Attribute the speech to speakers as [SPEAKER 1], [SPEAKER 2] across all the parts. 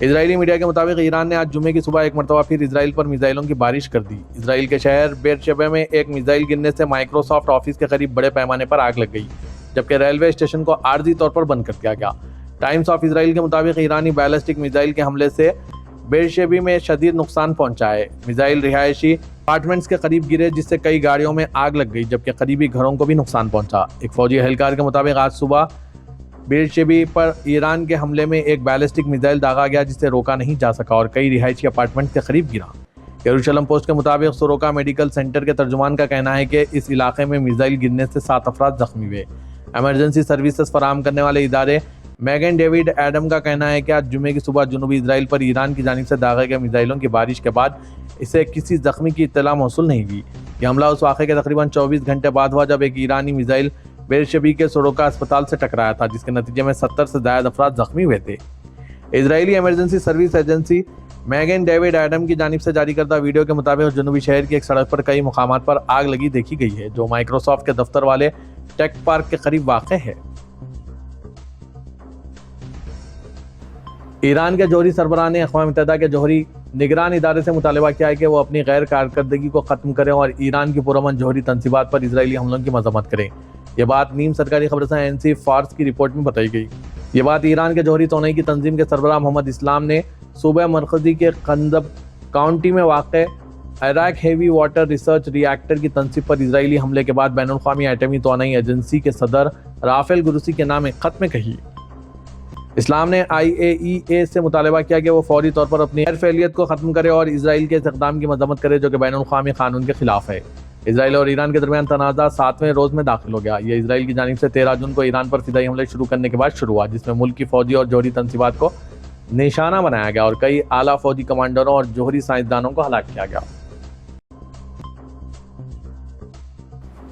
[SPEAKER 1] اسرائیلی media کے مطابق ایران نے آج جمعے کی صبح ایک مرتبہ پھر اسرائیل پر میزائلوں کی بارش کر دی۔ اسرائیل کے شہر بیرشیبا میں ایک میزائل گرنے سے مائیکروسافٹ آفس کے قریب بڑے پیمانے پر آگ لگ گئی، جبکہ ریلوے اسٹیشن کو عارضی طور پر بند کر دیا گیا۔ ٹائمز آف اسرائیل کے مطابق ایرانی بیلسٹک میزائل کے حملے سے بیرشیبا میں شدید نقصان پہنچا ہے۔ میزائل رہائشی اپارٹمنٹس کے قریب گرے، جس سے کئی گاڑیوں میں آگ لگ گئی، جبکہ قریبی گھروں کو بھی نقصان پہنچا۔ ایک فوجی اہلکار کے مطابق آج صبح بیرشیبا پر ایران کے حملے میں ایک بیلسٹک میزائل داغا گیا، جسے روکا نہیں جا سکا اور کئی رہائشی اپارٹمنٹ کے قریب گرا۔ یروشلم پوسٹ کے مطابق سوروکا میڈیکل سینٹر کے ترجمان کا کہنا ہے کہ اس علاقے میں میزائل گرنے سے 7 افراد زخمی ہوئے۔ ایمرجنسی سروسز فراہم کرنے والے ادارے میگن ڈیوڈ ایڈم کا کہنا ہے کہ آج جمعے کی صبح جنوبی اسرائیل پر ایران کی جانب سے داغے گئے میزائلوں کی بارش کے بعد اسے کسی زخمی کی اطلاع موصول نہیں ہوئی۔ یہ حملہ اس واقعے کے تقریباً 24 گھنٹے بعد ہوا جب ایک ایرانی میزائل بیرشیبا کے سوروکا اسپتال سے ٹکرایا تھا، جس کے نتیجے میں 70 سے زائد افراد زخمی ہوئے تھے۔ اسرائیلی emergency service agency Magen David Adom کی جانب سے جاری کردہ ویڈیو کے مطابق جنوبی شہر کی ایک سڑک پر کئی مقامات پر آگ لگی دیکھی گئی ہے، جو مائیکروسافٹ کے دفتر والے ٹیک پارک کے قریب واقع ہے۔ ایران کے جوہری سربراہ نے اقوام متحدہ کے جوہری نگران ادارے سے مطالبہ کیا ہے کہ وہ اپنی غیر کارکردگی کو ختم کریں اور ایران کی پرامن جوہری تنصیبات پر اسرائیلی حملوں کی مذمت کریں۔ یہ بات نیم سرکاری خبررساں NC فارس کی رپورٹ میں بتائی گئی۔ یہ بات ایران کے جوہری توانائی کی تنظیم کے سربراہ محمد اسلام نے صوبہ مرکزی کے قندب کاؤنٹی میں واقع عراق ہیوی واٹر ریسرچ ری ایکٹر کی تنصیب پر اسرائیلی حملے کے بعد بین الاقوامی ایٹمی توانائی ایجنسی کے صدر رافیل گروسی کے نام ایک خط میں کہی۔ اسلام نے IAEA سے مطالبہ کیا کہ وہ فوری طور پر اپنی غیر فعالیت کو ختم کرے اور اسرائیل کے اس اقدام کی مذمت کرے جو کہ بین الاقوامی قانون کے خلاف ہے۔ اسرائیل اور ایران کے درمیان تنازع 7ویں روز میں داخل ہو گیا۔ یہ اسرائیل کی جانب سے 13 جون کو ایران پر فضائی حملے شروع کرنے کے بعد شروع ہوا، جس میں ملک کی فوجی اور جوہری تنصیبات کو نشانہ بنایا گیا اور کئی اعلیٰ فوجی کمانڈروں اور جوہری سائنسدانوں کو ہلاک کیا گیا۔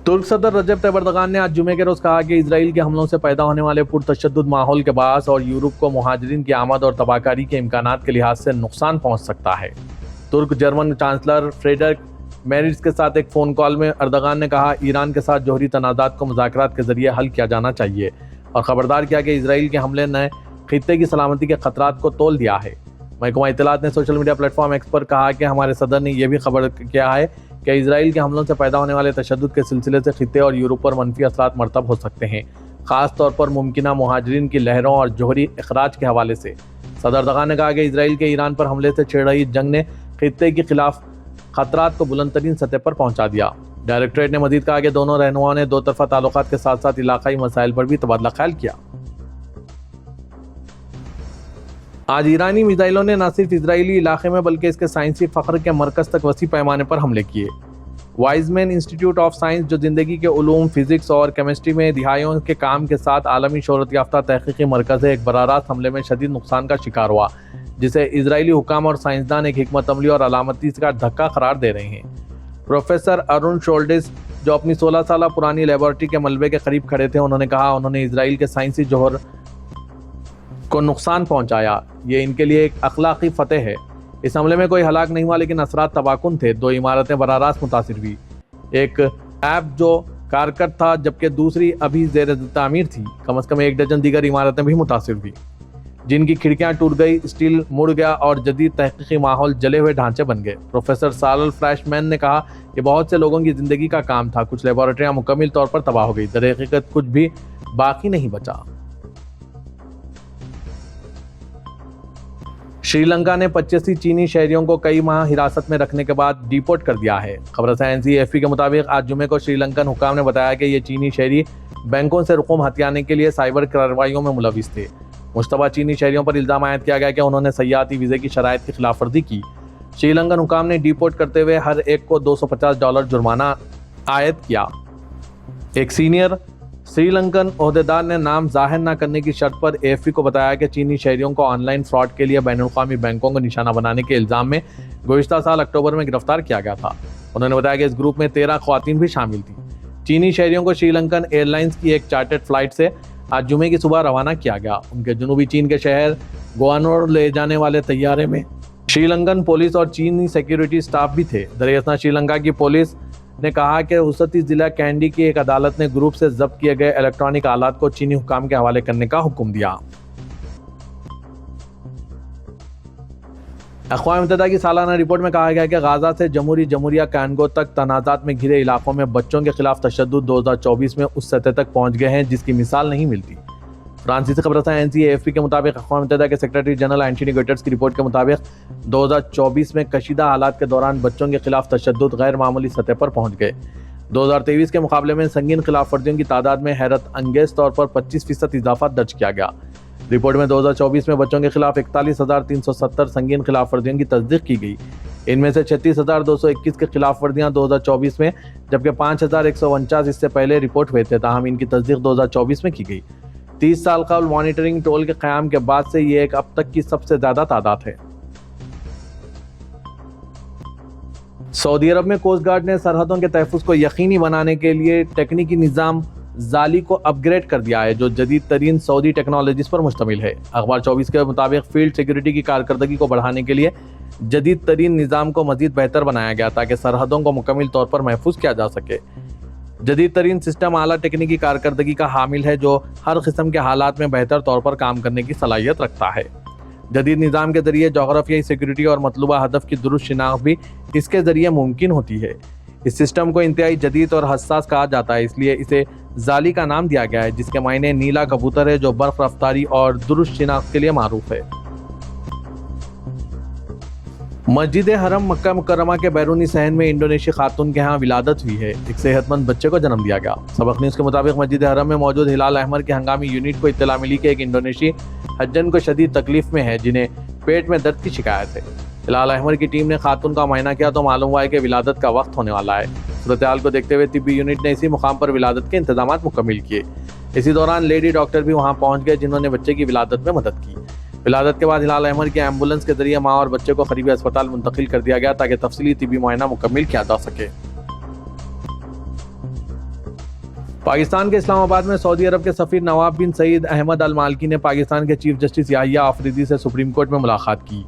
[SPEAKER 1] ترک صدر رجب طیب اردوغان نے آج جمعے کے روز کہا کہ اسرائیل کے حملوں سے پیدا ہونے والے پرتشدد ماحول کے باعث اور یورپ کو مہاجرین کی آمد اور تباہ کاری کے امکانات کے لحاظ سے نقصان پہنچ سکتا ہے۔ ترک جرمن چانسلر فریڈرک میرز کے ساتھ ایک فون کال میں اردوغان نے کہا ایران کے ساتھ جوہری تنازعات کو مذاکرات کے ذریعے حل کیا جانا چاہیے اور خبردار کیا کہ اسرائیل کے حملے نے خطے کی سلامتی کے خطرات کو تول دیا ہے۔ محکمہ اطلاعات نے social media platform X پر کہا کہ ہمارے صدر نے یہ بھی خبر کیا ہے کہ اسرائیل کے حملوں سے پیدا ہونے والے تشدد کے سلسلے سے خطے اور یورپ پر منفی اثرات مرتب ہو سکتے ہیں، خاص طور پر ممکنہ مہاجرین کی لہروں اور جوہری اخراج کے حوالے سے۔ صدر اردوغان نے کہا کہ اسرائیل کے ایران پر حملے سے چھڑ رہی جنگ نے خطے کے خلاف خطرات کو بلند ترین سطح پر پہنچا دیا۔ ڈائریکٹوریٹ نے مزید کہا کہ دونوں رہنماؤں نے دو طرفہ تعلقات کے ساتھ ساتھ علاقائی مسائل پر بھی تبادلہ خیال کیا۔ آج ایرانی میزائلوں نے نہ صرف اسرائیلی علاقے میں بلکہ اس کے سائنسی فخر کے مرکز تک وسیع پیمانے پر حملے کیے۔ وائزمین انسٹیٹیوٹ آف سائنس، جو زندگی کے علوم، فزکس اور کیمسٹری میں دہائیوں کے کام کے ساتھ عالمی شہرت یافتہ تحقیقی مرکز ہے، ایک براہ راست حملے میں شدید نقصان کا شکار ہوا، جسے اسرائیلی حکام اور سائنسدان ایک حکمت عملی اور علامتی کا دھکا قرار دے رہے ہیں۔ پروفیسر ارون شولڈس، جو اپنی 16 سالہ پرانی لیبارٹری کے ملبے کے قریب کھڑے تھے، انہوں نے کہا انہوں نے اسرائیل کے سائنسی جوہر کو نقصان پہنچایا، یہ ان کے لیے ایک اخلاقی فتح ہے۔ اس حملے میں کوئی ہلاک نہیں ہوا لیکن اثرات تباہ کن تھے۔ 2 عمارتیں براہ راست متاثر ہوئی، ایک ایپ جو کارکر تھا جبکہ دوسری ابھی زیر تعمیر تھی۔ کم از کم 1 درجن دیگر عمارتیں بھی متاثر ہوئی جن کی کھڑکیاں ٹوٹ گئی، اسٹیل مڑ گیا اور جدید تحقیقی ماحول جلے ہوئے ڈھانچے بن گئے۔ پروفیسر سارل فریش مین نے کہا کہ بہت سے لوگوں کی زندگی کا کام تھا، کچھ لیبارٹریاں مکمل طور پر تباہ ہو گئی، در حقیقت کچھ بھی باقی نہیں بچا۔ شری لنکا نے 85 چینی شہریوں کو کئی ماہ حراست میں رکھنے کے بعد ڈیپورٹ کر دیا ہے۔ خبررساں NCAFP کے مطابق آج جمعے کو شری لنکن حکام نے بتایا کہ یہ چینی شہری بینکوں سے رقوم ہتھیانے کے لیے سائبر کارروائیوں میں ملوث تھے۔ مشتبہ چینی شہریوں پر الزام عائد کیا گیا کہ انہوں نے سیاحتی ویزے کی شرائط کی خلاف ورزی کی۔ شری لنکن حکام نے ڈیپورٹ کرتے ہوئے ہر ایک کو $250 جرمانہ عائد کیا۔ ایک سینئر سری لنکن عہدیدار نے نام ظاہر نہ کرنے کی شرط پر AFP کو بتایا کہ چینی شہریوں کو آن لائن فراڈ کے لیے بین الاقوامی بینکوں کو نشانہ بنانے کے الزام میں گزشتہ سال اکتوبر میں گرفتار کیا گیا تھا۔ انہوں نے بتایا کہ اس گروپ میں 13 خواتین بھی شامل تھیں۔ چینی شہریوں کو شری لنکن ایئر لائنز کی ایک چارٹرڈ فلائٹ سے آج جمعے کی صبح روانہ کیا گیا۔ ان کے جنوبی چین کے شہر گوانور لے جانے والے طیارے میں شری لنکن پولیس اور چینی سیکیورٹی سٹاف بھی تھے۔ دراصل شری لنکا کی پولیس نے کہا کہ وسطی ضلع کینڈی کی ایک عدالت نے گروپ سے ضبط کیے گئے الیکٹرانک آلات کو چینی حکام کے حوالے کرنے کا حکم دیا۔ اقوام متحدہ کی سالانہ رپورٹ میں کہا گیا ہے کہ غازہ سے جمہوریہ کانگو تک تنازعات میں گھرے علاقوں میں بچوں کے خلاف تشدد 2024 میں اس سطح تک پہنچ گئے ہیں جس کی مثال نہیں ملتی۔ فرانسیسی خبر رساں NCAFP کے مطابق اقوام متحدہ کے سیکریٹری جنرل اینٹونی گٹرز کی رپورٹ کے مطابق 2024 میں کشیدہ حالات کے دوران بچوں کے خلاف تشدد غیر معمولی سطح پر پہنچ گئے۔ 2023 کے مقابلے میں سنگین خلاف ورزیوں کی تعداد میں حیرت انگیز طور پر 25% اضافہ درج کیا گیا۔ رپورٹ میں 2024 میں بچوں کے خلاف 41,370 سنگین خلاف ورزیوں کی تصدیق کی گئی۔ ان میں سے 36,221 کے خلاف ورزیاں 2024 میں جبکہ 5,149 اس سے پہلے رپورٹ ہوئے تھے، تاہم ان کی تصدیق 2024 میں کی گئی۔ 30 سال قبل مانیٹرنگ ٹول کے قیام کے بعد سے یہ ایک اب تک کی سب سے زیادہ تعداد ہے۔ سعودی عرب میں کوسٹ گارڈ نے سرحدوں کے تحفظ کو یقینی بنانے کے لیے تکنیکی نظام زالی کو اپ گریڈ کر دیا ہے جو جدید ترین سعودی ٹیکنالوجیز پر مشتمل ہے۔ اخبار 24 کے مطابق فیلڈ سیکیورٹی کی کارکردگی کو بڑھانے کے لیے جدید ترین نظام کو مزید بہتر بنایا گیا تاکہ سرحدوں کو مکمل طور پر محفوظ کیا جا سکے۔ جدید ترین سسٹم اعلیٰ تکنیکی کارکردگی کا حامل ہے جو ہر قسم کے حالات میں بہتر طور پر کام کرنے کی صلاحیت رکھتا ہے۔ جدید نظام کے ذریعے جغرافیائی سیکیورٹی اور مطلوبہ ہدف کی درست شناخت بھی اس کے ذریعے ممکن ہوتی ہے۔ اس سسٹم کو انتہائی جدید اور حساس کہا جاتا ہے، اس لیے اسے زالی کا نام دیا گیا ہے جس کے معنی نیلا کبوتر ہے جو برق رفتاری اور درست شناخت کے لیے معروف ہے۔ مسجد حرم مکہ مکرمہ کے بیرونی صحن میں انڈونیشی خاتون کے ہاں ولادت ہوئی ہے۔ ایک صحت مند بچے کو جنم دیا گیا۔ سبق نیوز کے مطابق مسجد حرم میں موجود ہلال احمر کے ہنگامی یونٹ کو اطلاع ملی کہ ایک انڈونیشی حجن کو شدید تکلیف میں ہے جنہیں پیٹ میں درد کی شکایت ہے۔ ہلال احمر کی ٹیم نے خاتون کا معائنہ کیا تو معلوم ہوا ہے کہ ولادت کا وقت ہونے والا ہے۔ صورتحال کو دیکھتے ہوئے طبی یونٹ نے اسی مقام پر ولادت کے انتظامات مکمل کیے۔ اسی دوران لیڈی ڈاکٹر بھی وہاں پہنچ گئے جنہوں نے بچے کی ولادت میں مدد کی۔ ولادت کے بعد ہلال احمر کی ایمبولنس کے ذریعے ماں اور بچے کو قریبی اسپتال منتقل کر دیا گیا تاکہ تفصیلی طبی معائنہ مکمل کیا جا سکے۔ پاکستان کے اسلام آباد میں سعودی عرب کے سفیر نواب بن سعید احمد المالکی نے پاکستان کے چیف جسٹس یحییٰ آفریدی سے سپریم کورٹ میں ملاقات کی۔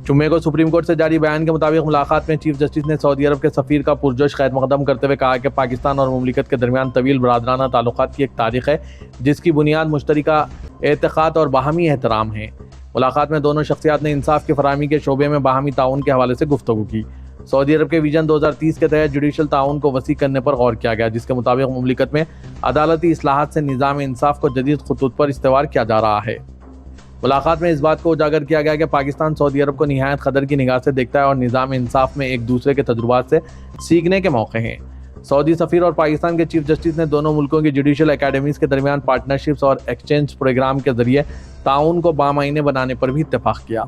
[SPEAKER 1] جمعے کو سپریم کورٹ سے جاری بیان کے مطابق ملاقات میں چیف جسٹس نے سعودی عرب کے سفیر کا پرجوش خیر مقدم کرتے ہوئے کہا کہ پاکستان اور مملکت کے درمیان طویل برادرانہ تعلقات کی ایک تاریخ ہے جس کی بنیاد مشترکہ اعتقاد اور باہمی احترام ہے۔ ملاقات میں دونوں شخصیات نے انصاف کی فراہمی کے شعبے میں باہمی تعاون کے حوالے سے گفتگو کی۔ سعودی عرب کے ویژن 2030 کے تحت جوڈیشل تعاون کو وسیع کرنے پر غور کیا گیا جس کے مطابق مملکت میں عدالتی اصلاحات سے نظام انصاف کو جدید خطوط پر استوار کیا جا رہا ہے۔ ملاقات میں اس بات کو اجاگر کیا گیا کہ پاکستان سعودی عرب کو نہایت قدر کی نگاہ سے دیکھتا ہے اور نظام انصاف میں ایک دوسرے کے تجربات سے سیکھنے کے موقع ہیں۔ سعودی سفیر اور پاکستان کے چیف جسٹس نے دونوں ملکوں کی جوڈیشل اکیڈمیز کے درمیان پارٹنرشپس اور ایکسچینج پروگرام کے ذریعے تعاون کو بامعنی بنانے پر بھی اتفاق کیا۔